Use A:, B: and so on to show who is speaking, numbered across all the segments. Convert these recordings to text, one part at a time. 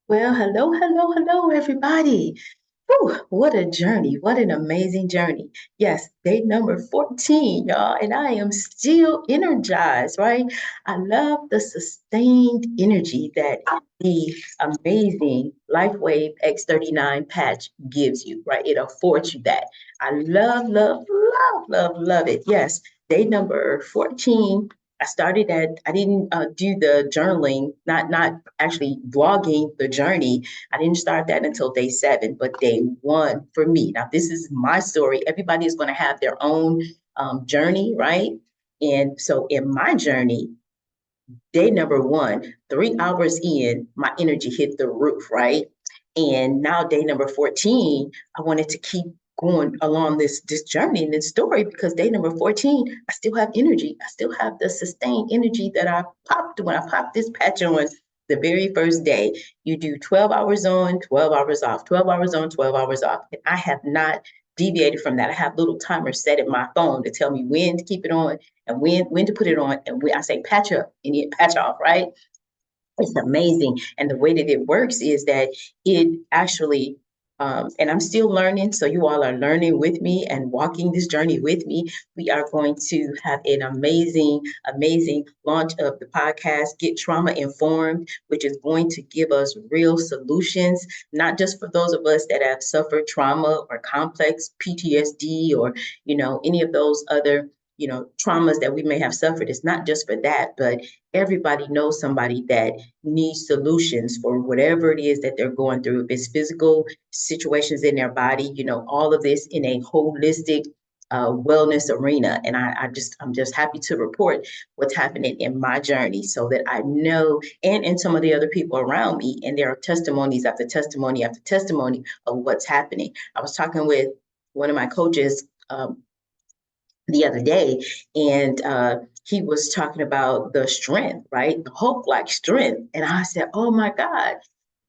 A: Well, hello, everybody. Whew, what a journey. What an amazing journey. Yes, day number 14, y'all, and I am still energized, right? I love the sustained energy that the amazing LifeWave X39 patch gives you, right? It affords you that. I love it. Yes, day number 14. I didn't do the journaling, not actually vlogging the journey. I didn't start that until day 7, but day 1 for me. Now, this is my story. Everybody is going to have their own journey, right? And so in my journey, day number 1, 3 hours in, my energy hit the roof, right? And now day number 14, I wanted to keep going along this journey and this story because day number 14, I still have energy. I still have the sustained energy that I popped when I popped this patch on the very first day. You do 12 hours on, 12 hours off, 12 hours on, 12 hours off. And I have not deviated from that. I have little timers set in my phone to tell me when to keep it on and when to put it on. And when I say patch up and you patch off, right? It's amazing. And the way that it works is that it actually, and I'm still learning. So you all are learning with me and walking this journey with me. We are going to have an amazing launch of the podcast, Get Trauma Informed, which is going to give us real solutions, not just for those of us that have suffered trauma or complex PTSD or, any of those other traumas that we may have suffered. It's not just for that, but everybody knows somebody that needs solutions for whatever it is that they're going through. If it's physical situations in their body, all of this in a holistic wellness arena. And I'm just happy to report what's happening in my journey so that I know and some of the other people around me, and there are testimonies after testimony after testimony of what's happening. I was talking with one of my coaches the other day, and he was talking about the strength, right? The Hulk like strength. And I said, oh my God,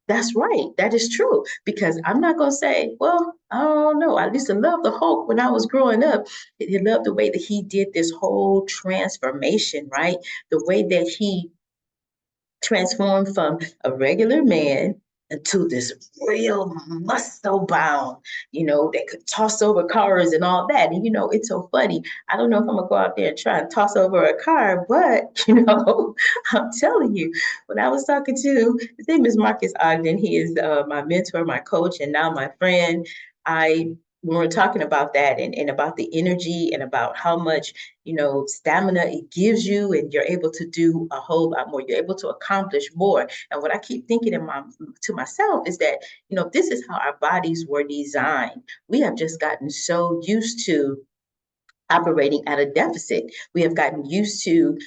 A: that's right. That is true. Because I'm not going to say, well, I don't know. I used to love the Hulk when I was growing up. I loved the way that he did this whole transformation, right? The way that he transformed from a regular man into this real muscle bound, that could toss over cars and all that. And it's so funny. I don't know if I'm gonna go out there and try and toss over a car, but I'm telling you, when I was talking to his name is Marcus Ogden, he is my mentor, my coach, and now my friend. I when we're talking about that and about the energy and about how much stamina it gives you, and you're able to do a whole lot more. You're able to accomplish more. And what I keep thinking to myself is that, this is how our bodies were designed. We have just gotten so used to operating at a deficit. We have gotten used to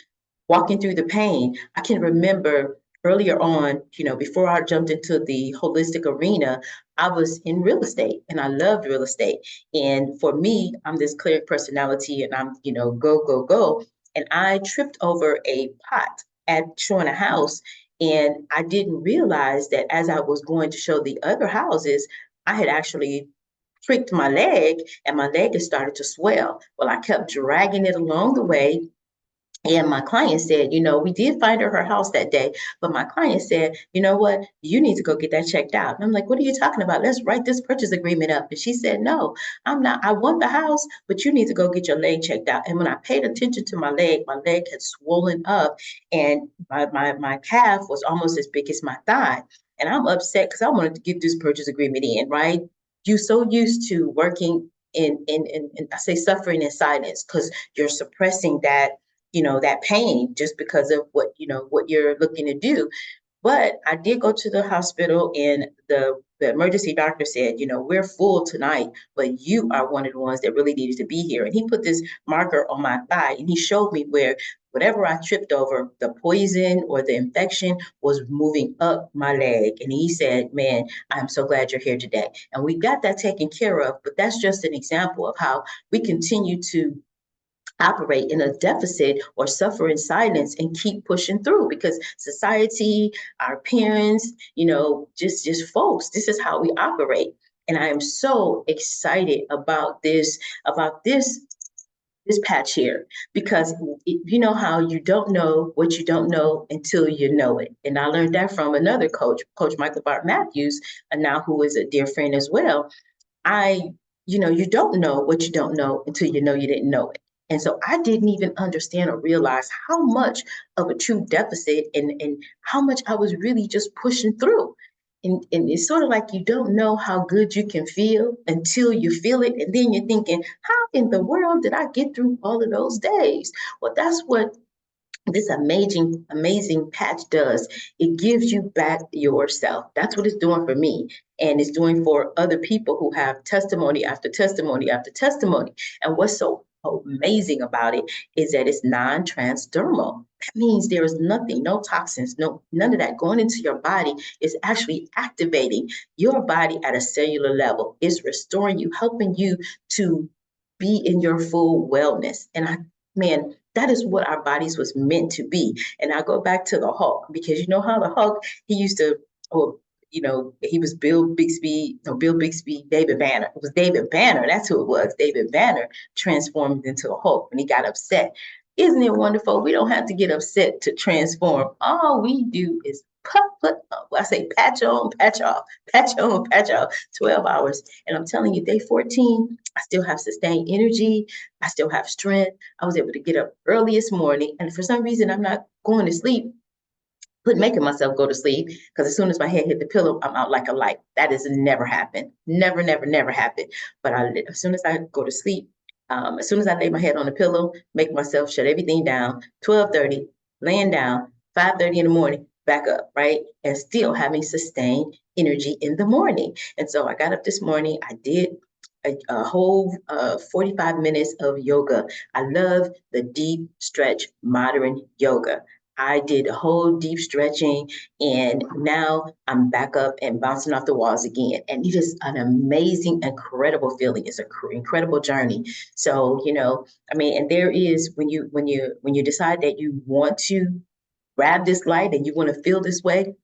A: walking through the pain. I can remember earlier on, before I jumped into the holistic arena, I was in real estate and I loved real estate. And for me, I'm this clear personality and I'm, go, go, go. And I tripped over a pot at showing a house. And I didn't realize that as I was going to show the other houses, I had actually pricked my leg and my leg had started to swell. Well, I kept dragging it along the way, and my client said, we did find her house that day, but my client said, you know what, you need to go get that checked out. And I'm like, what are you talking about? Let's write this purchase agreement up. And she said, no, I'm not. I want the house, but you need to go get your leg checked out. And when I paid attention to my leg had swollen up, and my calf was almost as big as my thigh. And I'm upset because I wanted to get this purchase agreement in, right? You so used to working in I say suffering in silence because you're suppressing that pain just because of what you're looking to do. But I did go to the hospital, and the emergency doctor said, we're full tonight, but you are one of the ones that really needed to be here. And he put this marker on my thigh and he showed me where whatever I tripped over, the poison or the infection was moving up my leg. And he said, man, I'm so glad you're here today. And we got that taken care of. But that's just an example of how we continue to operate in a deficit or suffer in silence and keep pushing through because society, our parents, just folks, this is how we operate. And I am so excited about this this patch here, because you know how you don't know what you don't know until you know it. And I learned that from another coach, Coach Michael Bart Matthews, and now who is a dear friend as well. You don't know what you don't know until you know you didn't know it. And so I didn't even understand or realize how much of a true deficit and how much I was really just pushing through. And it's sort of like you don't know how good you can feel until you feel it. And then you're thinking, how in the world did I get through all of those days? Well, that's what this amazing patch does. It gives you back yourself. That's what it's doing for me, and it's doing for other people who have testimony after testimony after testimony. And what's so amazing about it is that it's non-transdermal. That means there is nothing, no toxins, none of that going into your body. Is actually activating your body at a cellular level. It's restoring you, helping you to be in your full wellness. And man, that is what our bodies was meant to be. And I go back to the Hulk, because you know how the Hulk, he used to, or he was Bill Bixby, David Banner. It was David Banner, that's who it was. David Banner transformed into a Hulk when he got upset. Isn't it wonderful? We don't have to get upset to transform. All we do is patch on, patch off, patch on, patch off, 12 hours. And I'm telling you, day 14, I still have sustained energy. I still have strength. I was able to get up early this morning. And for some reason, I'm not going to sleep, making myself go to sleep, because as soon as my head hit the pillow, I'm out like a light. That has never happened. Never, never, never happened. But as soon as I go to sleep, as soon as I lay my head on the pillow, make myself shut everything down, 12:30, laying down, 5:30 in the morning, back up, right? And still having sustained energy in the morning. And so I got up this morning, I did a whole 45 minutes of yoga. I love the deep stretch modern yoga. I did a whole deep stretching, and now I'm back up and bouncing off the walls again. And it is an amazing, incredible feeling. It's an incredible journey. So, and there is, when you decide that you want to grab this light and you want to feel this way,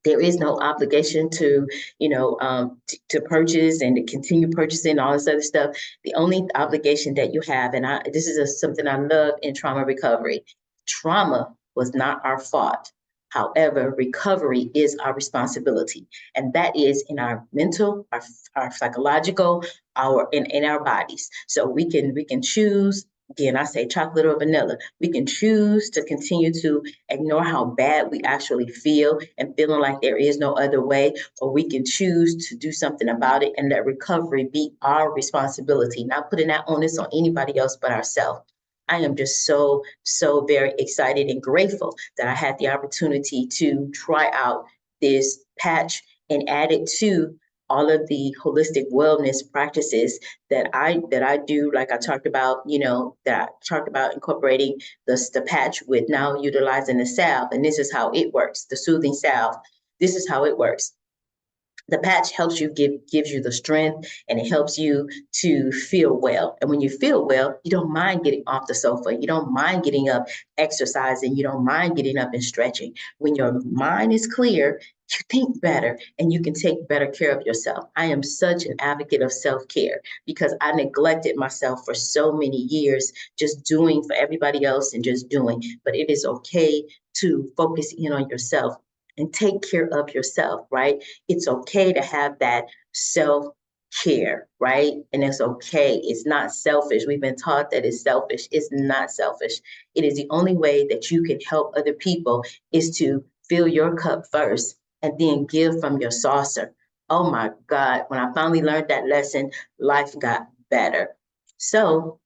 A: there is no obligation to, to purchase and to continue purchasing all this other stuff. The only obligation that you have, and this is something I love in trauma recovery. Trauma was not our fault. However, recovery is our responsibility, and that is in our mental, our psychological, in our bodies. So we can choose. Again, I say chocolate or vanilla. We can choose to continue to ignore how bad we actually feel and feeling like there is no other way, or we can choose to do something about it and let recovery be our responsibility, not putting that onus on anybody else but ourselves. I am just so, so very excited and grateful that I had the opportunity to try out this patch and add it to all of the holistic wellness practices that I do, like I talked about, that I talked about incorporating the patch with now utilizing the salve. And this is how it works, the soothing salve. This is how it works. The patch helps you, gives you the strength, and it helps you to feel well. And when you feel well, you don't mind getting off the sofa. You don't mind getting up, exercising. You don't mind getting up and stretching. When your mind is clear, you think better and you can take better care of yourself. I am such an advocate of self-care because I neglected myself for so many years, just doing for everybody else and just doing. But it is okay to focus in on yourself and take care of yourself, right? It's okay to have that self-care, right? And it's okay. It's not selfish. We've been taught that it's selfish. It's not selfish. It is the only way that you can help other people is to fill your cup first and then give from your saucer. Oh my God, when I finally learned that lesson, life got better. So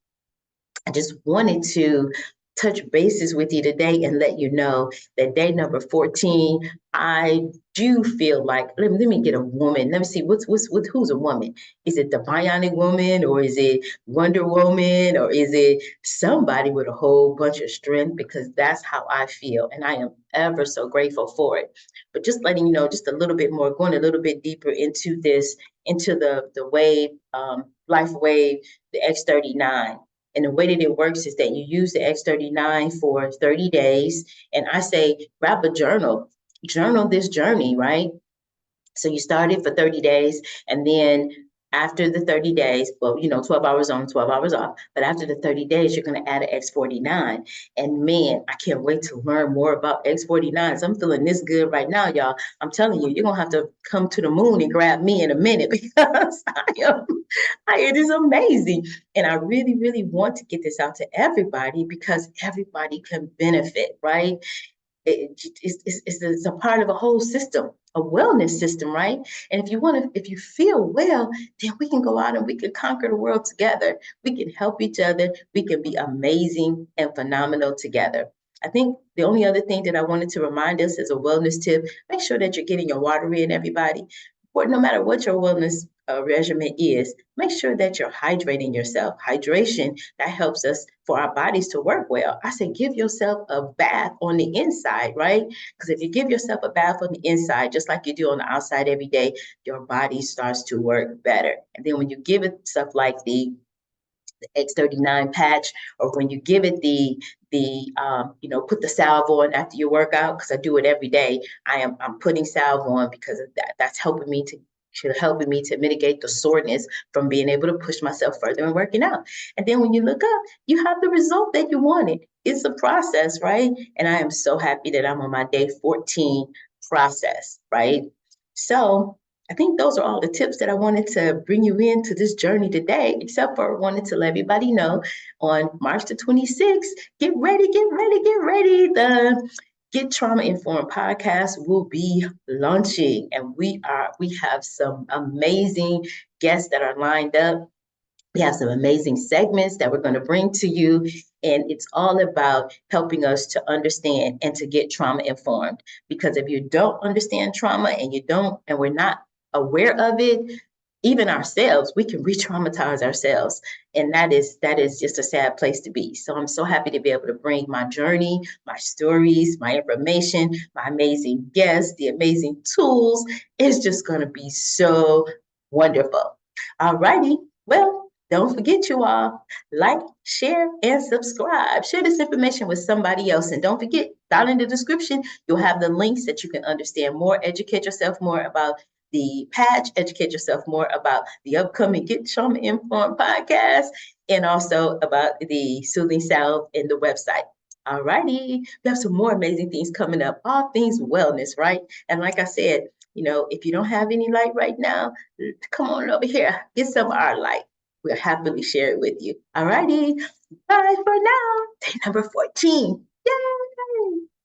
A: I just wanted to touch bases with you today and let you know that day number 14, I do feel like, let me get a woman. Let me see, who's a woman? Is it the Bionic Woman, or is it Wonder Woman, or is it somebody with a whole bunch of strength? Because that's how I feel, and I am ever so grateful for it. But just letting you know, just a little bit more, going a little bit deeper into this, into the wave, life wave, the X39. And the way that it works is that you use the X39 for 30 days. And I say, grab a journal this journey, right? So you start it for 30 days, and then After the 30 days, well, 12 hours on, 12 hours off. But after the 30 days, you're going to add an X39. And man, I can't wait to learn more about X49s. I'm feeling this good right now, y'all. I'm telling you, you're going to have to come to the moon and grab me in a minute because it is amazing. And I really, really want to get this out to everybody because everybody can benefit, right? It's a part of a whole system, a wellness system, right? And if you feel well, then we can go out and we can conquer the world together. We can help each other. We can be amazing and phenomenal together. I think the only other thing that I wanted to remind us as a wellness tip, make sure that you're getting your water in, everybody. Or no matter what your wellness regimen is, make sure that you're hydrating yourself. Hydration, that helps us for our bodies to work well. I say give yourself a bath on the inside, right? Because if you give yourself a bath on the inside, just like you do on the outside every day, your body starts to work better. And then when you give it stuff like the X39 patch, or when you give it put the salve on after your workout, because I do it every day. I'm putting salve on because of that. That's helping me to mitigate the soreness from being able to push myself further and working out. And then when you look up, you have the result that you wanted. It's a process, right? And I am so happy that I'm on my day 14 process, right? So I think those are all the tips that I wanted to bring you into this journey today, except for I wanted to let everybody know on March the 26th, get ready. The Get Trauma Informed podcast will be launching, and we have some amazing guests that are lined up. We have some amazing segments that we're going to bring to you, and it's all about helping us to understand and to get trauma informed. Because if you don't understand trauma and we're not aware of it, even ourselves, we can re-traumatize ourselves. And that is just a sad place to be. So I'm so happy to be able to bring my journey, my stories, my information, my amazing guests, the amazing tools. It's just going to be so wonderful. All righty. Well, don't forget, you all, like, share, and subscribe. Share this information with somebody else. And don't forget, down in the description, you'll have the links that you can understand more, educate yourself more about the patch, educate yourself more about the upcoming Get Trauma Informed podcast, and also about the soothing salve in the website. All righty. We have some more amazing things coming up, all things wellness, right? And like I said, if you don't have any light right now, come on over here, get some of our light. We'll happily share it with you. All righty. Bye for now. Day number 14. Yay!